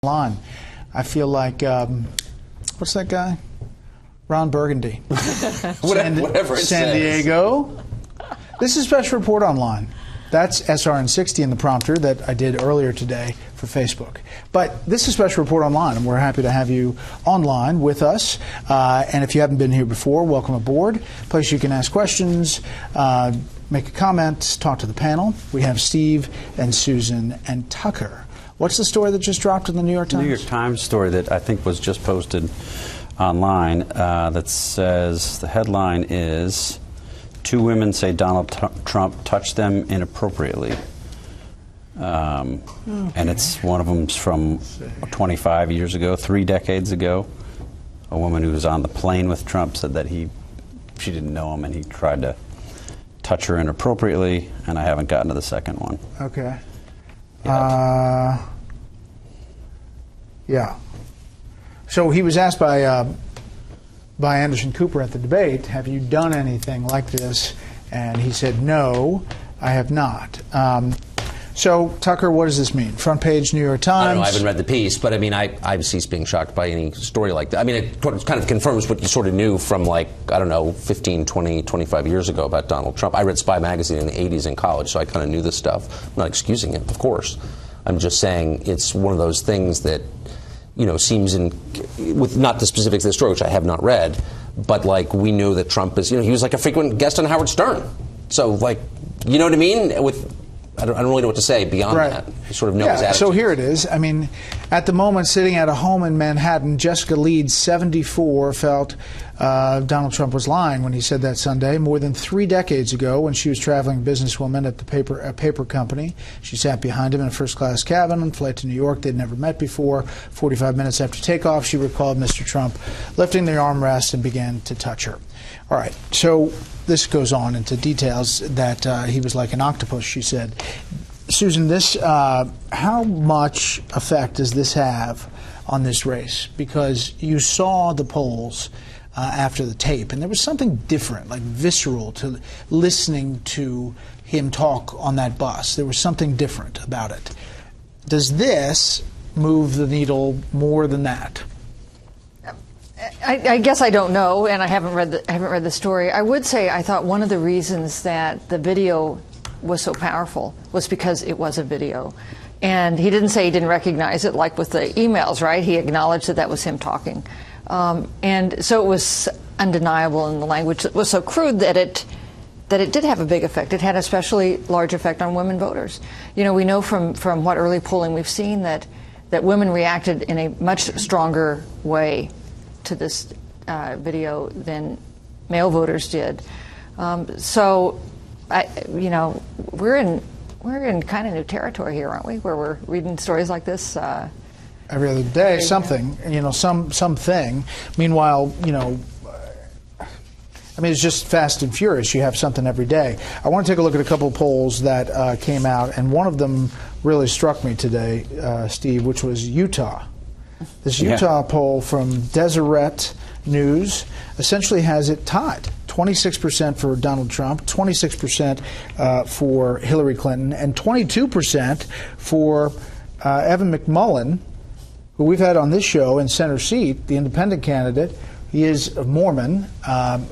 Line. I feel like, what's that guy? Ron Burgundy. San Diego. This is a special report online. That's SRN60 in the prompter that I did earlier today for Facebook. But this is a special report online, and we're happy to have you online with us. And if you haven't been here before, welcome aboard. Place you can ask questions, make a comment, talk to the panel. We have Steve and Susan and Tucker. What's the story that just dropped in the New York Times? New York Times story that I think was just posted online that says the headline is, "Two women say Donald Trump touched them inappropriately." Okay. And it's one of them's from 25 years ago, 3 decades ago. A woman who was on the plane with Trump said that she didn't know him and he tried to touch her inappropriately, and I haven't gotten to the second one. Okay. Yeah. So he was asked by Anderson Cooper at the debate, have you done anything like this? And he said, no, I have not. So, Tucker, what does this mean? Front page New York Times? I don't know, I haven't read the piece, but I mean, I cease being shocked by any story like that. I mean, it kind of confirms what you sort of knew from, like, I don't know, 15, 20, 25 years ago about Donald Trump. I read Spy Magazine in the 80s in college, so I kind of knew this stuff. I'm not excusing it, of course. I'm just saying it's one of those things that, you know, seems with not the specifics of the story, which I have not read, but, like, we knew that Trump is, you know, he was like a frequent guest on Howard Stern. So, like, you know what I mean? I don't really know what to say beyond that. You sort of know his attitude. So here it is. I mean, at the moment, sitting at a home in Manhattan, Jessica Leeds, 74, felt Donald Trump was lying when he said that Sunday. More than 3 decades ago, when she was traveling businesswoman at a paper company, she sat behind him in a first-class cabin on flight to New York. They'd never met before. 45 minutes after takeoff, she recalled Mr. Trump lifting the armrest and began to touch her. All right, so this goes on into details that he was like an octopus, she said. Susan, how much effect does this have on this race? Because you saw the polls after the tape, and there was something different, like visceral, to listening to him talk on that bus. There was something different about it. Does this move the needle more than that? I guess I don't know, and I haven't read the story. I would say I thought one of the reasons that the video was so powerful was because it was a video, and he didn't say he didn't recognize it, like with the emails, right? He acknowledged that was him talking, and so it was undeniable in the language. It was so crude that it did have a big effect. It had an especially large effect on women voters. You know, we know from what early polling we've seen that women reacted in a much stronger way to this video than male voters did. So, you know, we're in kind of new territory here, aren't we? Where we're reading stories like this every other day, something, you know, something. Meanwhile, you know, I mean, it's just fast and furious. You have something every day. I want to take a look at a couple of polls that came out, and one of them really struck me today, Steve, which was Utah. This Utah poll from Deseret News essentially has it tied. 26% for Donald Trump, 26% for Hillary Clinton, and 22% for Evan McMullin, who we've had on this show in center seat, the independent candidate. He is a Mormon.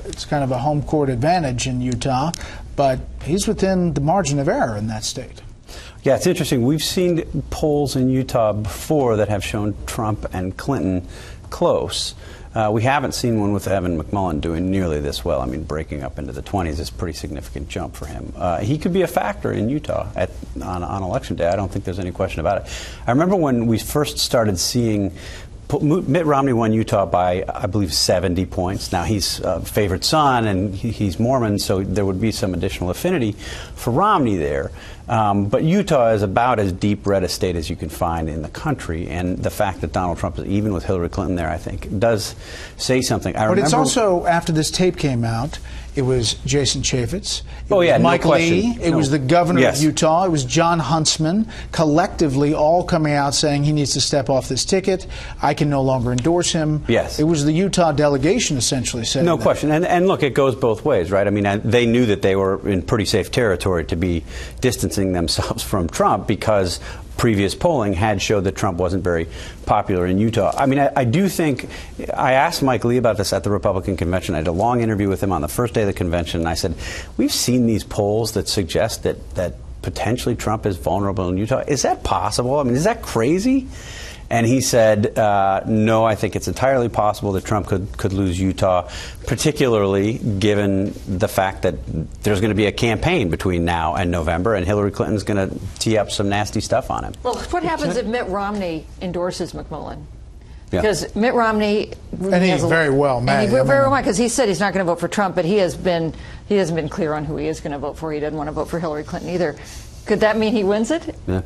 It's kind of a home court advantage in Utah, but he's within the margin of error in that state. Yeah, it's interesting. We've seen polls in Utah before that have shown Trump and Clinton close. We haven't seen one with Evan McMullin doing nearly this well. I mean, breaking up into the 20s is a pretty significant jump for him. He could be a factor in Utah on Election Day. I don't think there's any question about it. I remember when we first started seeing Mitt Romney won Utah by, I believe, 70 points. Now, he's a favorite son, and he's Mormon, so there would be some additional affinity for Romney there. But Utah is about as deep red a state as you can find in the country, and the fact that Donald Trump is even with Hillary Clinton there, I think, does say something. But it's also, after this tape came out, it was Jason Chaffetz. It was Mike Lee. It was the governor of Utah. It was John Huntsman, collectively all coming out saying he needs to step off this ticket. I can no longer endorse him. Yes. It was the Utah delegation essentially saying no question. And look, it goes both ways, right? I mean, they knew that they were in pretty safe territory to be distancing themselves from Trump because previous polling had showed that Trump wasn't very popular in Utah. I mean, I do think, I asked Mike Lee about this at the Republican convention. I had a long interview with him on the first day of the convention, and I said, we've seen these polls that suggest that potentially Trump is vulnerable in Utah. Is that possible? I mean, is that crazy? And he said, no, I think it's entirely possible that Trump could lose Utah, particularly given the fact that there's going to be a campaign between now and November, and Hillary Clinton's going to tee up some nasty stuff on him. Well, what happens if Mitt Romney endorses McMullen? Yeah. Because Mitt Romney, and he very well may. And he very well might, because he said he's not going to vote for Trump, but he hasn't been clear on who he is going to vote for. He doesn't want to vote for Hillary Clinton either. Could that mean he wins it? Yeah.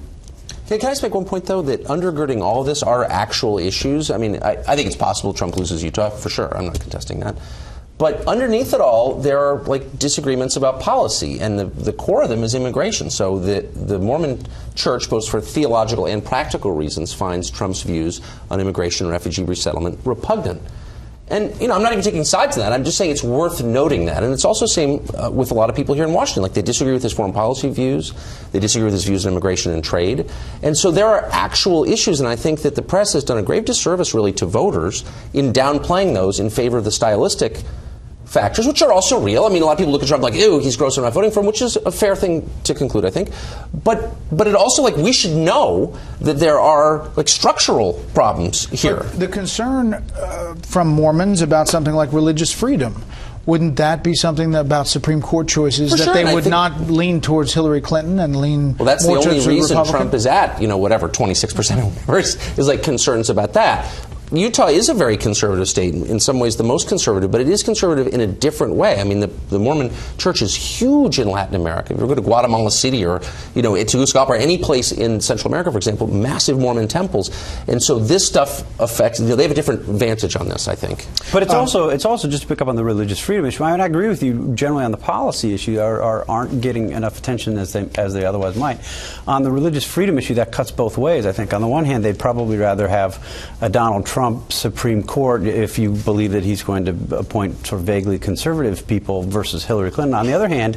Can I just make one point, though, that undergirding all of this are actual issues? I mean, I think it's possible Trump loses Utah, for sure. I'm not contesting that. But underneath it all, there are, like, disagreements about policy, and the core of them is immigration. So the Mormon Church, both for theological and practical reasons, finds Trump's views on immigration and refugee resettlement repugnant. And, you know, I'm not even taking sides in that. I'm just saying it's worth noting that. And it's also the same with a lot of people here in Washington. Like, they disagree with his foreign policy views. They disagree with his views on immigration and trade. And so there are actual issues, and I think that the press has done a grave disservice, really, to voters in downplaying those in favor of the stylistic factors, which are also real. I mean, a lot of people look at Trump like, ew, he's gross, I'm not voting for him, which is a fair thing to conclude, I think. But it also, like, we should know that there are, like, structural problems here. But the concern from Mormons about something like religious freedom, wouldn't that be something about Supreme Court choices, that they would not lean towards Hillary Clinton and lean well, that's more the only towards reason Republican? Trump is at, you know, whatever, 26% or whatever, is like concerns about that. Utah is a very conservative state, in some ways the most conservative, but it is conservative in a different way. I mean, the Mormon Church is huge in Latin America. If you go to Guatemala City or, you know, Tegucigalpa or any place in Central America, for example, massive Mormon temples. And so this stuff affects, you know, they have a different vantage on this, I think. But it's also just to pick up on the religious freedom issue. I mean, I agree with you generally on the policy issue, aren't getting enough attention as they otherwise might. On the religious freedom issue, that cuts both ways, I think. On the one hand, they'd probably rather have a Donald Trump Supreme Court if you believe that he's going to appoint sort of vaguely conservative people versus Hillary Clinton. On the other hand,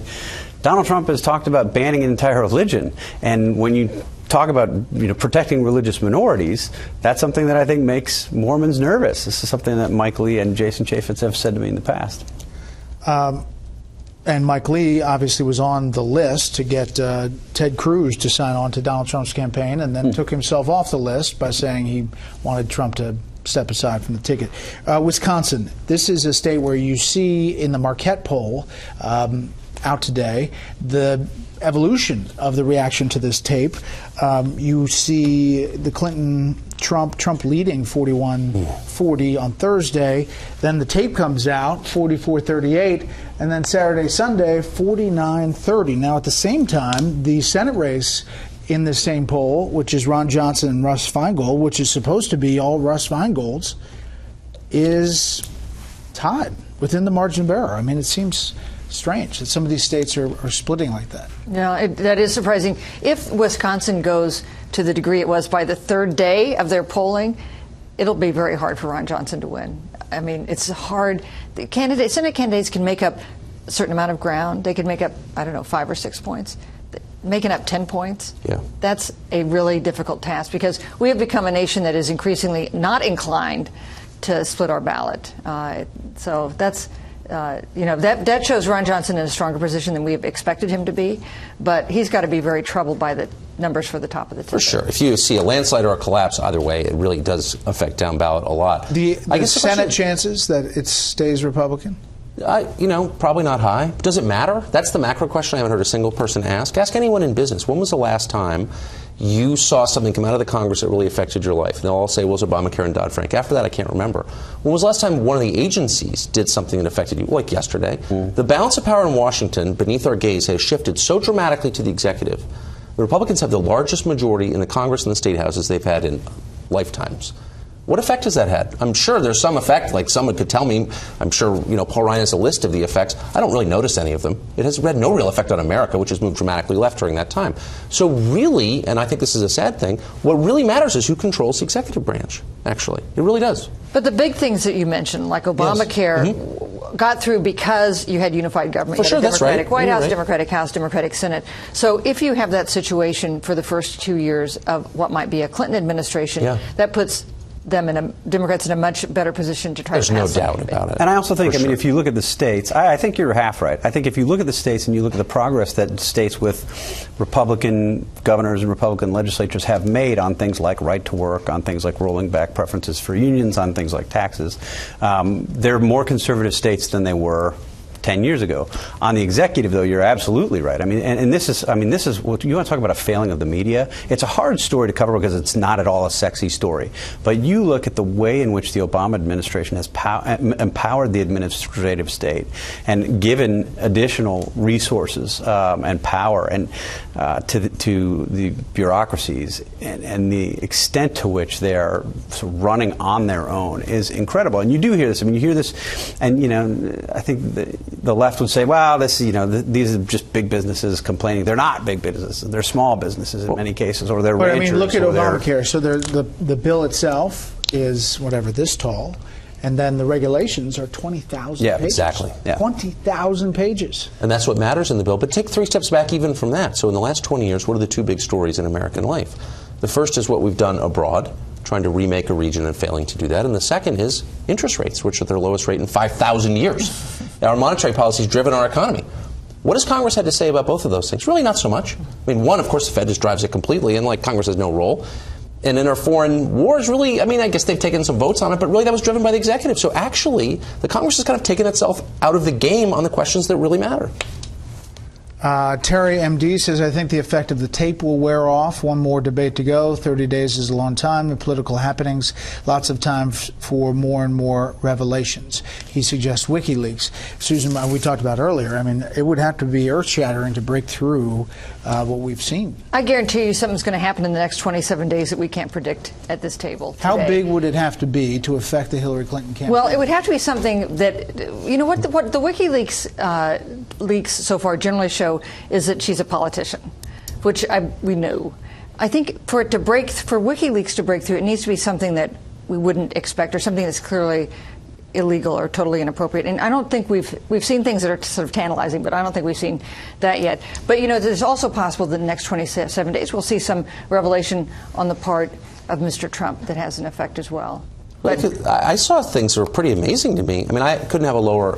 Donald Trump has talked about banning an entire religion, and when you talk about, you know, protecting religious minorities, that's something that I think makes Mormons nervous. This is something that Mike Lee and Jason Chaffetz have said to me in the past. And Mike Lee obviously was on the list to get Ted Cruz to sign on to Donald Trump's campaign, and then took himself off the list by saying he wanted Trump to step aside from the ticket. Wisconsin, this is a state where you see in the Marquette poll out today the evolution of the reaction to this tape. You see the Trump leading 41-40 on Thursday. Then the tape comes out, 44-38, and then Saturday, Sunday, 49-30. Now, at the same time, the Senate race in the same poll, which is Ron Johnson and Russ Feingold, which is supposed to be all Russ Feingold's, is tied within the margin of error. I mean, it seems strange that some of these states are splitting like that. Yeah, that is surprising. If Wisconsin goes to the degree it was by the third day of their polling, it'll be very hard for Ron Johnson to win. I mean, it's hard. The Senate candidates can make up a certain amount of ground. They can make up, I don't know, 5 or 6 points. Making up 10 points, that's a really difficult task, because we have become a nation that is increasingly not inclined to split our ballot. So that's, you know, that shows Ron Johnson in a stronger position than we have expected him to be. But he's got to be very troubled by the numbers for the top of the ticket. For sure. If you see a landslide or a collapse, either way, it really does affect down ballot a lot. The Senate chances that it stays Republican? You know, probably not high. Does it matter? That's the macro question I haven't heard a single person ask. Ask anyone in business. When was the last time you saw something come out of the Congress that really affected your life? And they'll all say, well, it was Obamacare and Dodd-Frank. After that, I can't remember. When was the last time one of the agencies did something that affected you? Like yesterday. The balance of power in Washington, beneath our gaze, has shifted so dramatically to the executive. The Republicans have the largest majority in the Congress and the state houses they've had in lifetimes. What effect has that had? I'm sure there's some effect, like someone could tell me. I'm sure, you know, Paul Ryan has a list of the effects. I don't really notice any of them. It has had no real effect on America, which has moved dramatically left during that time. So really, and I think this is a sad thing, what really matters is who controls the executive branch, actually. It really does. But the big things that you mentioned, like Obamacare, got through because you had unified government. For sure, that's right. Democratic White House, right. Democratic House, Democratic Senate. So if you have that situation for the first 2 years of what might be a Clinton administration, that puts Democrats in a much better position to try to pass There's no doubt about it. And I also think, I mean, if you look at the states, I think you're half right. I think if you look at the states and you look at the progress that states with Republican governors and Republican legislatures have made on things like right to work, on things like rolling back preferences for unions, on things like taxes, they're more conservative states than they were 10 years ago. On the executive, though, you're absolutely right. I mean, and this is what you want to talk about, a failing of the media. It's a hard story to cover because it's not at all a sexy story. But you look at the way in which the Obama administration has empowered the administrative state and given additional resources and power and to the bureaucracies, and the extent to which they are sort of running on their own is incredible. And you do hear this. I mean, you hear this, and I think the left would say, well, these are just big businesses complaining. They're not big businesses. They're small businesses in many cases, or they're ranchers. I mean, look at Obamacare. So the bill itself is whatever, this tall, and then the regulations are 20,000 pages. Exactly. Yeah. 20,000 pages. And that's what matters in the bill. But take 3 steps back even from that. So in the last 20 years, what are the 2 big stories in American life? The first is what we've done abroad, trying to remake a region and failing to do that. And the second is interest rates, which are their lowest rate in 5,000 years. Our monetary policy has driven our economy. What has Congress had to say about both of those things? Really not so much. I mean, one, of course, the Fed just drives it completely, and Congress has no role. And in our foreign wars, really, I mean, I guess they've taken some votes on it, but really that was driven by the executive. So actually, the Congress has kind of taken itself out of the game on the questions that really matter. Terry MD says, I think the effect of the tape will wear off. One more debate to go. 30 days is a long time. The political happenings, lots of time for more and more revelations. He suggests WikiLeaks. Susan, we talked about earlier, I mean, it would have to be earth-shattering to break through what we've seen. I guarantee you something's going to happen in the next 27 days that we can't predict at this table today. How big would it have to be to affect the Hillary Clinton campaign? Well, it would have to be something that, what the WikiLeaks leaks so far generally show is that she's a politician, which we know. I think for WikiLeaks to break through, it needs to be something that we wouldn't expect, or something that's clearly illegal or totally inappropriate. And I don't think we've seen things that are sort of tantalizing, but I don't think we've seen that yet. But there's also possible that in the next 27 days we'll see some revelation on the part of Mr. Trump that has an effect as well. But I saw things that were pretty amazing to me. I mean, I couldn't have a lower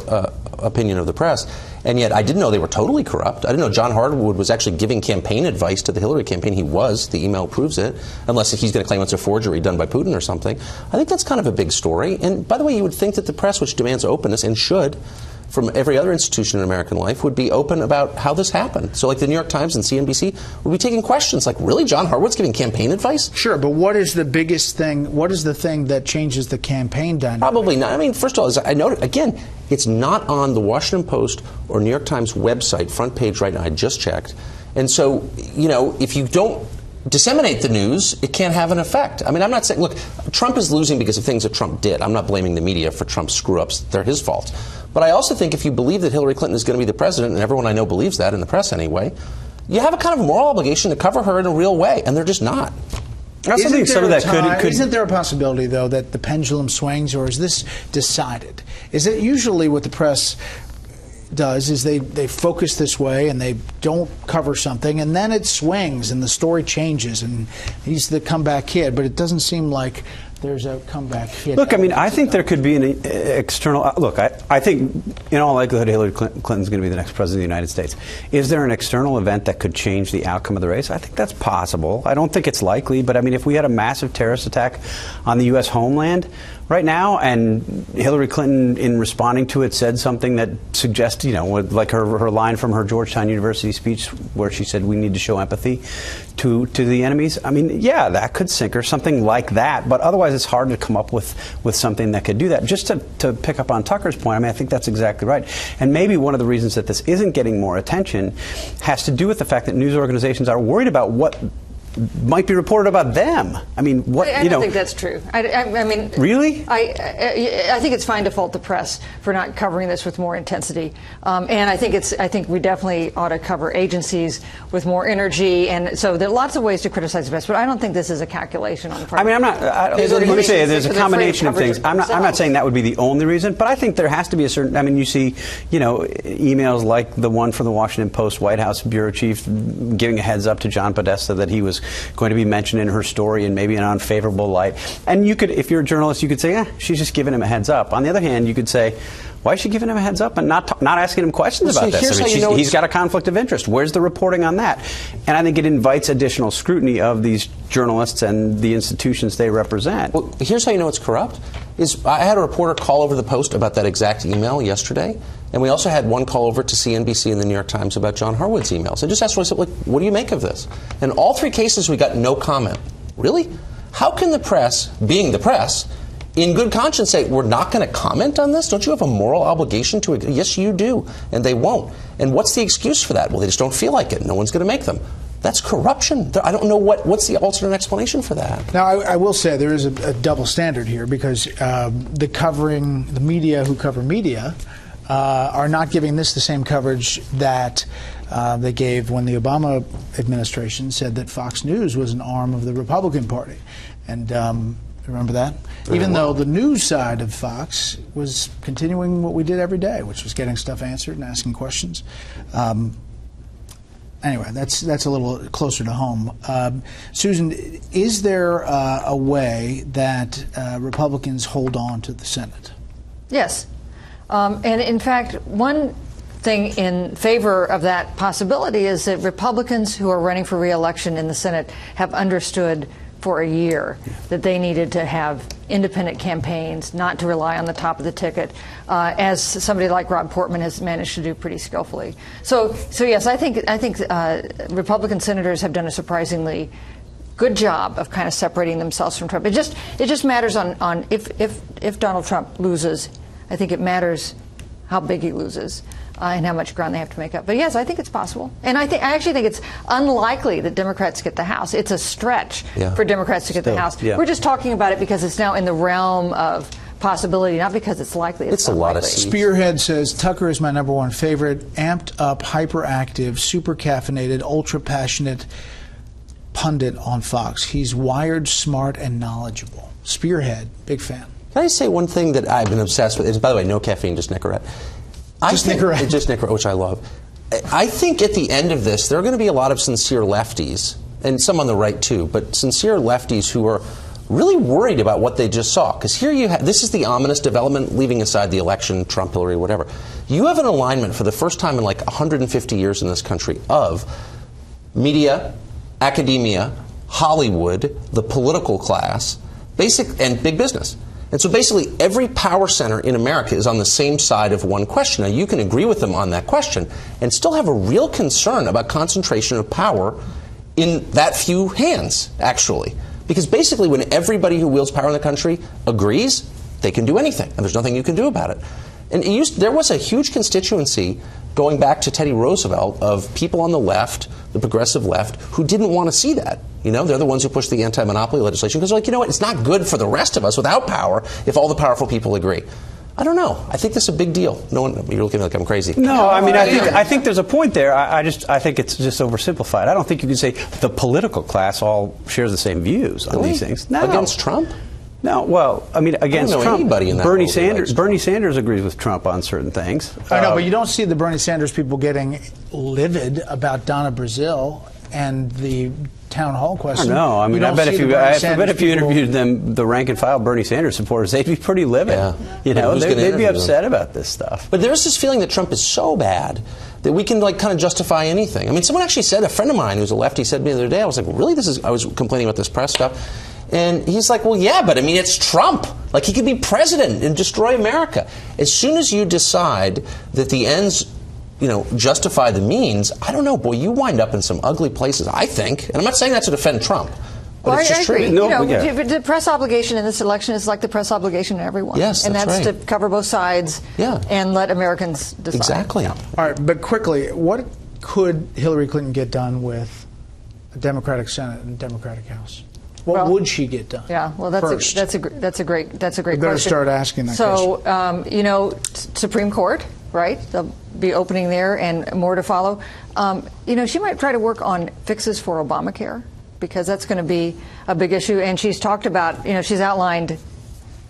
opinion of the press, and yet I didn't know they were totally corrupt. I didn't know John Harwood was actually giving campaign advice to the Hillary campaign. He was. The email proves it, unless he's going to claim it's a forgery done by Putin or something. I think that's kind of a big story. And by the way, you would think that the press, which demands openness and should, from every other institution in American life, would be open about how this happened. So like the New York Times and CNBC would be taking questions like, really, John Harwood's giving campaign advice? Sure, but what is the biggest thing, what is the thing that changes the campaign dynamic? Probably not. I mean, first of all, as I noted, again, it's not on the Washington Post or New York Times website, front page right now, I just checked. And so, if you don't disseminate the news, it can't have an effect. I mean, I'm not saying, look, Trump is losing because of things that Trump did. I'm not blaming the media for Trump's screw-ups. They're his fault. But I also think if you believe that Hillary Clinton is going to be the president, and everyone I know believes that in the press anyway, you have a kind of moral obligation to cover her in a real way, and they're just not. Isn't there a possibility, though, that the pendulum swings, or is this decided? Is it usually what the press does is they focus this way and they don't cover something, and then it swings and the story changes, and he's the comeback kid, but it doesn't seem like there's a comeback kid. Look, I mean, I think there could be an external look. I think in all likelihood Hillary Clinton's going to be the next president of the United States. Is there an external event that could change the outcome of the race? I think that's possible. I don't think it's likely, but I mean, if we had a massive terrorist attack on the U.S. homeland right now, and Hillary Clinton, in responding to it, said something that suggests, like her line from her Georgetown University speech where she said we need to show empathy to the enemies. I mean, yeah, that could sink her, something like that. But otherwise, it's hard to come up with something that could do that. Just to pick up on Tucker's point, I mean, I think that's exactly right. And maybe one of the reasons that this isn't getting more attention has to do with the fact that news organizations are worried about what might be reported about them. I mean, what I don't think that's true. I mean, really? I think it's fine to fault the press for not covering this with more intensity, and I think we definitely ought to cover agencies with more energy. And so there are lots of ways to criticize the press, but I don't think this is a calculation on the part. I mean, I'm not. Let me say there's a combination of things. I'm not saying that would be the only reason, but I think there has to be a certain. I mean, you see, emails like the one from the Washington Post White House bureau chief giving a heads up to John Podesta that he was going to be mentioned in her story in maybe an unfavorable light. And you could, if you're a journalist, you could say, she's just giving him a heads up. On the other hand, you could say, why is she giving him a heads up and not asking him questions about this? I mean, he's got a conflict of interest. Where's the reporting on that? And I think it invites additional scrutiny of these journalists and the institutions they represent. Well, here's how you know it's corrupt. I had a reporter call over the Post about that exact email yesterday, and we also had one call over to CNBC and the New York Times about John Harwood's emails. I just asked her, what do you make of this? In all three cases, we got no comment. Really? How can the press, being the press, in good conscience say, we're not going to comment on this? Don't you have a moral obligation to? Yes, you do. And they won't. And what's the excuse for that? Well, they just don't feel like it. No one's going to make them. That's corruption. I don't know what's the alternate explanation for that. Now, I will say there is a double standard here because the media who cover media are not giving this the same coverage that they gave when the Obama administration said that Fox News was an arm of the Republican Party. And remember that? Even though the news side of Fox was continuing what we did every day, which was getting stuff answered and asking questions. Anyway, that's a little closer to home. Susan, is there a way that Republicans hold on to the Senate? Yes. And in fact, one thing in favor of that possibility is that Republicans who are running for re-election in the Senate have understood for a year that they needed to have independent campaigns, not to rely on the top of the ticket, as somebody like Rob Portman has managed to do pretty skillfully. So yes, I think Republican senators have done a surprisingly good job of kind of separating themselves from Trump. It just matters on if Donald Trump loses. I think it matters how big he loses. And how much ground they have to make up. But yes, I think it's possible. And I actually think it's unlikely that Democrats get the House. It's a stretch for Democrats to get the House. Yeah. We're just talking about it because it's now in the realm of possibility, not because it's likely. It's a lot of seats. Spearhead says, Tucker is my #1 favorite. Amped up, hyperactive, super caffeinated, ultra passionate pundit on Fox. He's wired, smart, and knowledgeable. Spearhead, big fan. Can I say one thing that I've been obsessed with? It's, by the way, no caffeine, just Nicorette. Just Nicorette, which I love. I think at the end of this, there are going to be a lot of sincere lefties, and some on the right too, but sincere lefties who are really worried about what they just saw. Because here you have, this is the ominous development, leaving aside the election, Trump, Hillary, whatever. You have an alignment for the first time in like 150 years in this country of media, academia, Hollywood, the political class, and big business. And so basically every power center in America is on the same side of one question. Now you can agree with them on that question and still have a real concern about concentration of power in that few hands, actually. Because basically when everybody who wields power in the country agrees, they can do anything, and there's nothing you can do about it. And there was a huge constituency going back to Teddy Roosevelt of people on the left, the progressive left, who didn't want to see that. You know, they're the ones who pushed the anti-monopoly legislation because they're like, you know what, it's not good for the rest of us without power if all the powerful people agree. I don't know. I think this is a big deal. No one, you're looking like I'm crazy. No, I mean, I think there's a point there. I think it's just oversimplified. I don't think you can say the political class all shares the same views on these things. No. Against Trump? No, well, I mean, against Trump, anybody in that Bernie Sanders agrees with Trump on certain things. I know, but you don't see the Bernie Sanders people getting livid about Donna Brazile and the town hall question. No, I mean, I bet if you interviewed them, the rank and file Bernie Sanders supporters, they'd be pretty livid. Yeah. You know, they'd be upset about this stuff. But there's this feeling that Trump is so bad that we can like kind of justify anything. I mean, someone actually said, a friend of mine who's a lefty said to me the other day, I was like, really? I was complaining about this press stuff. And he's like, well, yeah, but I mean, it's Trump. Like, he could be president and destroy America. As soon as you decide that the ends, you know, justify the means, I don't know, boy, you wind up in some ugly places, I think. And I'm not saying that to defend Trump. But it's just true. No, the press obligation in this election is like the press obligation to everyone. Yes, and that's right. to cover both sides and let Americans decide. Exactly. All right, but quickly, what could Hillary Clinton get done with a Democratic Senate and Democratic House? What Well, would she get done? Yeah, well, that's a great We better question. start asking that question. So, you know, Supreme Court, right? They'll be opening there, and more to follow. You know, she might try to work on fixes for Obamacare, because that's going to be a big issue. And she's talked about, you know, she's outlined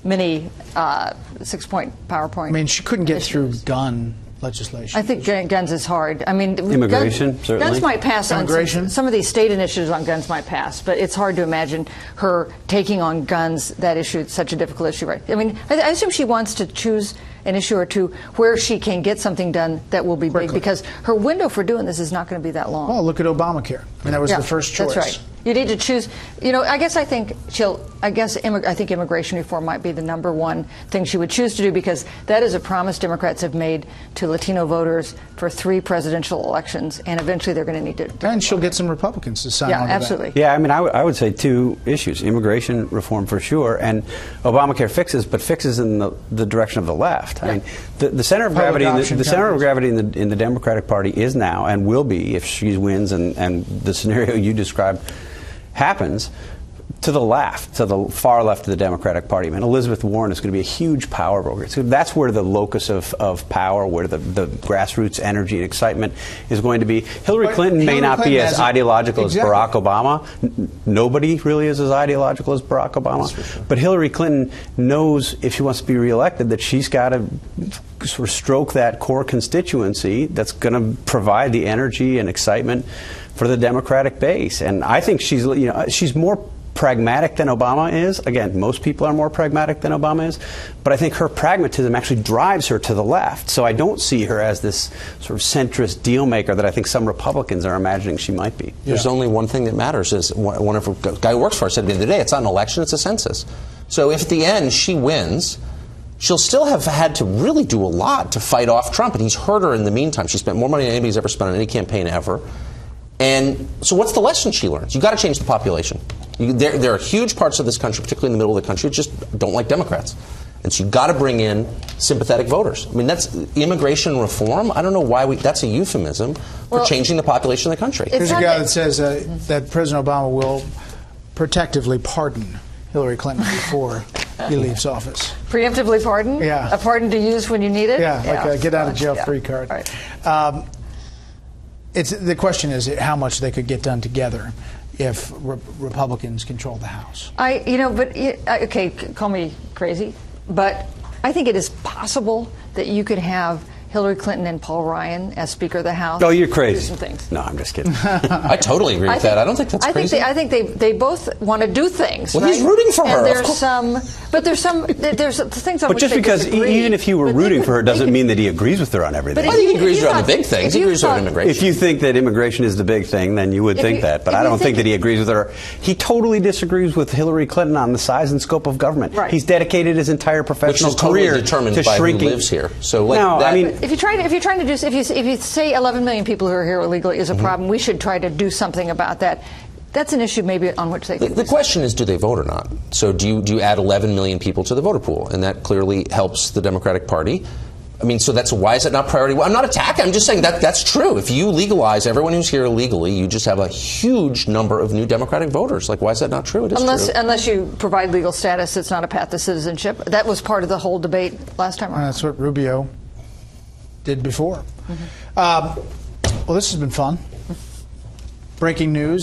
many 6-point PowerPoint. I mean, she couldn't get through initiatives. gun legislation. I think guns is hard. I mean, Immigration, certainly. Guns might pass. Immigration. On some of these state initiatives on guns might pass, but it's hard to imagine her taking on guns. That issue, it's such a difficult issue, right? I mean, I assume she wants to choose an issue or two where she can get something done that will be big, because her window for doing this is not going to be that long. Well, look at Obamacare. I mean, that was the first choice. That's right. You need to choose. You know, I think immigration reform might be the number one thing she would choose to do, because that is a promise Democrats have made to Latino voters for 3 presidential elections, and eventually they're going to need to. And she'll get some Republicans to sign on to that. Absolutely. Yeah, I mean, I would say 2 issues: immigration reform for sure, and Obamacare fixes, but fixes in the direction of the left. I mean, the center of gravity, in the Democratic Party is now, and will be if she wins, and the scenario you described happens, to the left, to the far left of the Democratic Party. I mean, Elizabeth Warren is going to be a huge power broker. So that's where the locus of power, where the grassroots energy and excitement is going to be. Hillary Clinton may not be as ideological as Barack Obama. Nobody really is as ideological as Barack Obama. But Hillary Clinton knows, if she wants to be reelected, that she's got to sort of stroke that core constituency that's going to provide the energy and excitement for the Democratic base. And I think she's more pragmatic than Obama is. Again, most people are more pragmatic than Obama is, but I think her pragmatism actually drives her to the left. So I don't see her as this sort of centrist deal maker that I think some Republicans are imagining she might be. There's only one thing that matters, is one of the guy who works for her said at the end of the day, it's not an election, it's a census. So if at the end she wins, she'll still have had to really do a lot to fight off Trump, and he's hurt her in the meantime. She spent more money than anybody's ever spent on any campaign ever. And so what's the lesson she learns? You've got to change the population. There are huge parts of this country, particularly in the middle of the country, that just don't like Democrats. And so you've got to bring in sympathetic voters. I mean, that's immigration reform. I don't know why that's a euphemism for changing the population of the country. There's a guy that says that President Obama will protectively pardon Hillary Clinton before he leaves office. Preemptively pardon? Yeah. A pardon to use when you need it? Yeah, like a get-out-of-jail-free card. Right. The question is how much they could get done together if Republicans control the House. Okay, call me crazy, but I think it is possible that you could have Hillary Clinton and Paul Ryan as Speaker of the House. Oh, you're crazy. Do some things. No, I'm just kidding. I totally agree with that. I don't think that's crazy. I think they both want to do things. Well, right? he's rooting for her. And there's things on But which just they because disagree. even if he were rooting for her doesn't mean that he agrees with her on everything. I think he agrees with her on the big things. He agrees with her on immigration. If you think that immigration is the big thing, then you would think that. But I don't think that he agrees with her. He totally disagrees with Hillary Clinton on the size and scope of government. Right. He's dedicated his entire professional career totally determined to by shrinking. who lives here. So, like, no, I mean, if you're trying to do, if you say 11 million people who are here illegally is a problem, we should try to do something about that. That's an issue maybe on which they can. The question is, do they vote or not? So do you add 11 million people to the voter pool? And that clearly helps the Democratic Party. I mean, so why is that not priority? Well, I'm not attacking. I'm just saying that's true. If you legalize everyone who's here illegally, you just have a huge number of new Democratic voters. Like, why is that not true? It is true. Unless you provide legal status, it's not a path to citizenship. That was part of the whole debate last time around. That's what Rubio did before. Well, this has been fun. Breaking news.